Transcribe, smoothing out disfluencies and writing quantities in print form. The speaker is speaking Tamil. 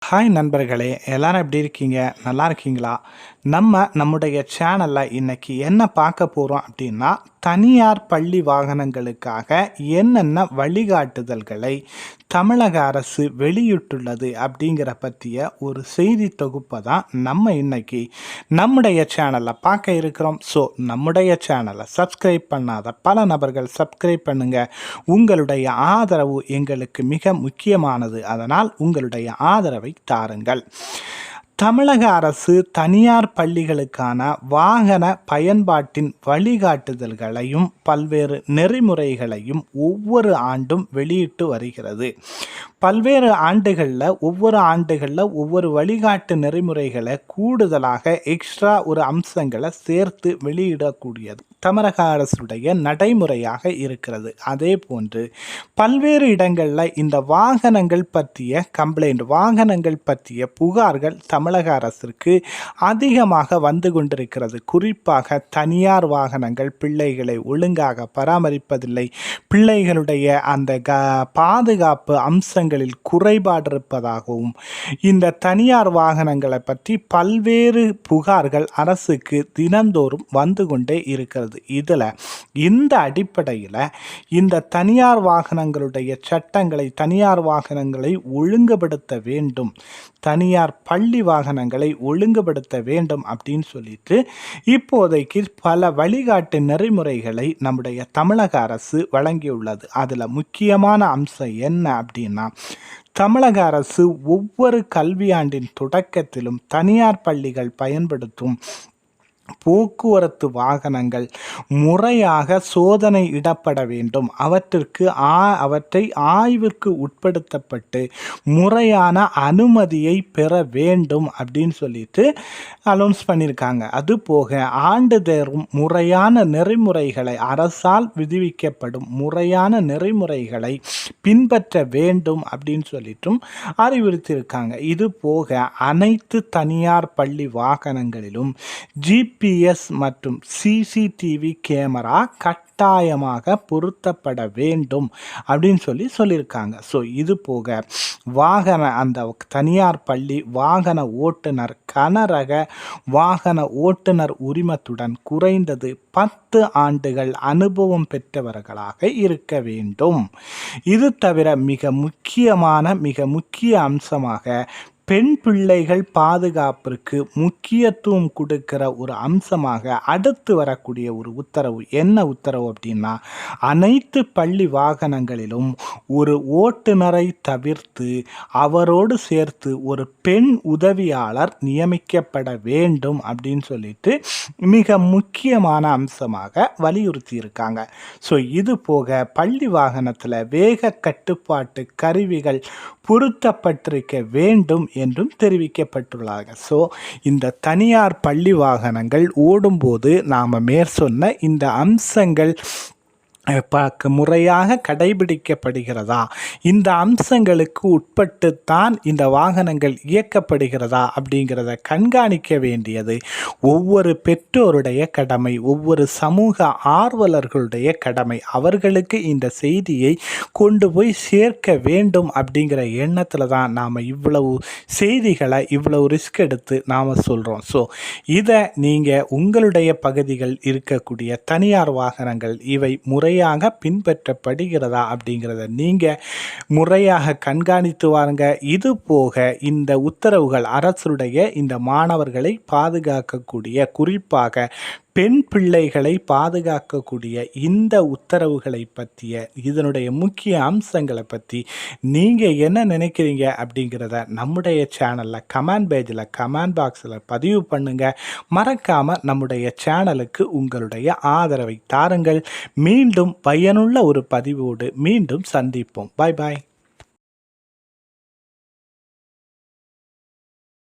ஹாய் நண்பர்களே, எல்லாரும் எப்படி இருக்கீங்க? நல்லா இருக்கீங்களா? நம்முடைய சேனலில் இன்னைக்கு என்ன பார்க்க போகிறோம் அப்படின்னா, தனியார் பள்ளி வாகனங்களுக்காக என்னென்ன வழிகாட்டுதல்களை தமிழக அரசு வெளியிட்டுள்ளது அப்படிங்கிற பற்றிய ஒரு செய்தி தொகுப்பை தான் நம்ம இன்னைக்கு நம்முடைய சேனலில் பார்க்க இருக்கிறோம். ஸோ நம்முடைய சேனலை சப்ஸ்கிரைப் பண்ணாத பல நபர்கள் சப்ஸ்கிரைப் பண்ணுங்கள். உங்களுடைய ஆதரவு எங்களுக்கு மிக முக்கியமானது. அதனால் உங்களுடைய ஆதரவை தாருங்கள். தமிழக அரசு தனியார் பள்ளிகளுக்கான வாகன பயன்பாட்டின் வழிகாட்டுதல்களையும் பல்வேறு நெறிமுறைகளையும் ஒவ்வொரு ஆண்டும் வெளியிட்டு வருகிறது. பல்வேறு ஆண்டுகளில் ஒவ்வொரு வழிகாட்டு நெறிமுறைகளை கூடுதலாக எக்ஸ்ட்ரா ஒரு அம்சங்களை சேர்த்து வெளியிடக்கூடியது தமிழக அரசுடைய நடைமுறையாக இருக்கிறது. அதே போன்று பல்வேறு இடங்களில் இந்த வாகனங்கள் பற்றிய புகார்கள் தமிழக அரசிற்கு அதிகமாக வந்து கொண்டிருக்கிறது. குறிப்பாக தனியார் வாகனங்கள் பிள்ளைகளை ஒழுங்காக பராமரிப்பதில்லை, பிள்ளைகளுடைய அந்த பாதுகாப்பு அம்சங்களில் குறைபாடு இருப்பதாகவும் இந்த தனியார் வாகனங்களை பற்றி பல்வேறு புகார்கள் அரசுக்கு தினந்தோறும் வந்து கொண்டே இருக்கிறது. இந்த அடிப்படையில் இந்த தனியார் வாகனங்களுடைய சட்டங்களை, தனியார் வாகனங்களை ஒழுங்குபடுத்த வேண்டும், தனியார் பள்ளி வாகனங்களை ஒழுங்குபடுத்த வேண்டும் அப்படின்னு சொல்லிட்டு இப்போதைக்கு பல வழிகாட்டு நெறிமுறைகளை நம்முடைய தமிழக அரசு வழங்கியுள்ளது. அதில் முக்கியமான அம்சம் என்ன அப்படின்னா, தமிழக அரசு ஒவ்வொரு கல்வியாண்டின் தொடக்கத்திலும் தனியார் பள்ளிகள் பயன்படுத்தும் போக்குவரத்து வாகனங்கள் முறையாக சோதனை இடப்பட வேண்டும், அவற்றை ஆய்விற்கு உட்படுத்தப்பட்டு முறையான அனுமதியை பெற வேண்டும் அப்படின்னு சொல்லிட்டு அனௌன்ஸ் பண்ணியிருக்காங்க. அதுபோக ஆண்டுதோறும் முறையான நெறிமுறைகளை, அரசால் விதிவிக்கப்படும் முறையான நெறிமுறைகளை பின்பற்ற வேண்டும் அப்படின்னு சொல்லிட்டும் அறிவுறுத்தியிருக்காங்க. இது போக அனைத்து தனியார் பள்ளி வாகனங்களிலும் ஜிபிஎஸ் மற்றும் சிசிடிவி கேமரா கட்டாயமாக பொருத்தப்பட வேண்டும் அப்படின்னு சொல்லியிருக்காங்க. ஸோ இது போக அந்த தனியார் பள்ளி வாகன ஓட்டுநர் கனரக வாகன ஓட்டுநர் உரிமத்துடன் குறைந்தது 10 ஆண்டுகள் அனுபவம் பெற்றவர்களாக இருக்க வேண்டும். இது தவிர மிக முக்கிய அம்சமாக பெண் பிள்ளைகள் பாதுகாப்பிற்கு முக்கியத்துவம் கொடுக்கிற ஒரு அம்சமாக அடுத்து வரக்கூடிய ஒரு உத்தரவு. என்ன உத்தரவு அப்படின்னா, அனைத்து பள்ளி வாகனங்களிலும் ஒரு ஓட்டுநரை தவிர்த்து அவரோடு சேர்த்து ஒரு பெண் உதவியாளர் நியமிக்கப்பட வேண்டும் அப்படின்னு சொல்லிட்டு மிக முக்கியமான அம்சமாக வலியுறுத்தி இருக்காங்க. ஸோ இது போக பள்ளி வாகனத்தில் வேக கட்டுப்பாட்டு கருவிகள் பொருத்தப்பட்டிருக்க வேண்டும் என்றும் தெரிவிக்கப்பட்டுள்ளார்கள். ஸோ இந்த தனியார் பள்ளி வாகனங்கள் ஓடும்போது நாம் மேற்சொன்ன இந்த அம்சங்கள் முறையாக கடைபிடிக்கப்படுகிறதா, இந்த அம்சங்களுக்கு உட்பட்டுத்தான் இந்த வாகனங்கள் இயக்கப்படுகிறதா அப்படிங்கிறத கண்காணிக்க வேண்டியது ஒவ்வொரு பெற்றோருடைய கடமை, ஒவ்வொரு சமூக ஆர்வலர்களுடைய கடமை. அவர்களுக்கு இந்த செய்தியை கொண்டு போய் சேர்க்க வேண்டும் அப்படிங்கிற எண்ணத்தில் தான் நாம் இவ்வளவு செய்திகளை இவ்வளவு ரிஸ்க் எடுத்து நாம் சொல்கிறோம். ஸோ இதை நீங்கள் உங்களுடைய பகுதிகள் இருக்கக்கூடிய தனியார் வாகனங்கள் இவை முறையாக பின்பற்றப்படுகிறதா அப்படிங்கிறத நீங்கள் முறையாக கண்காணித்து வாருங்க. இது போக இந்த உத்தரவுகள் அரசுடைய இந்த மாணவர்களை பாதுகாக்கக்கூடிய, குறிப்பாக பெண் பிள்ளைகளை பாதுகாக்கக்கூடிய இந்த உத்தரவுகளை பற்றிய, இதனுடைய முக்கிய அம்சங்களை பற்றி நீங்கள் என்ன நினைக்கிறீங்க அப்படிங்கிறத நம்முடைய சேனலில் கமெண்ட் பாக்ஸில் பதிவு பண்ணுங்கள். மறக்காமல் நம்முடைய சேனலுக்கு உங்களுடைய ஆதரவை தாருங்கள். மீண்டும் பயனுள்ள ஒரு பதிவோடு மீண்டும் சந்திப்போம். பாய்.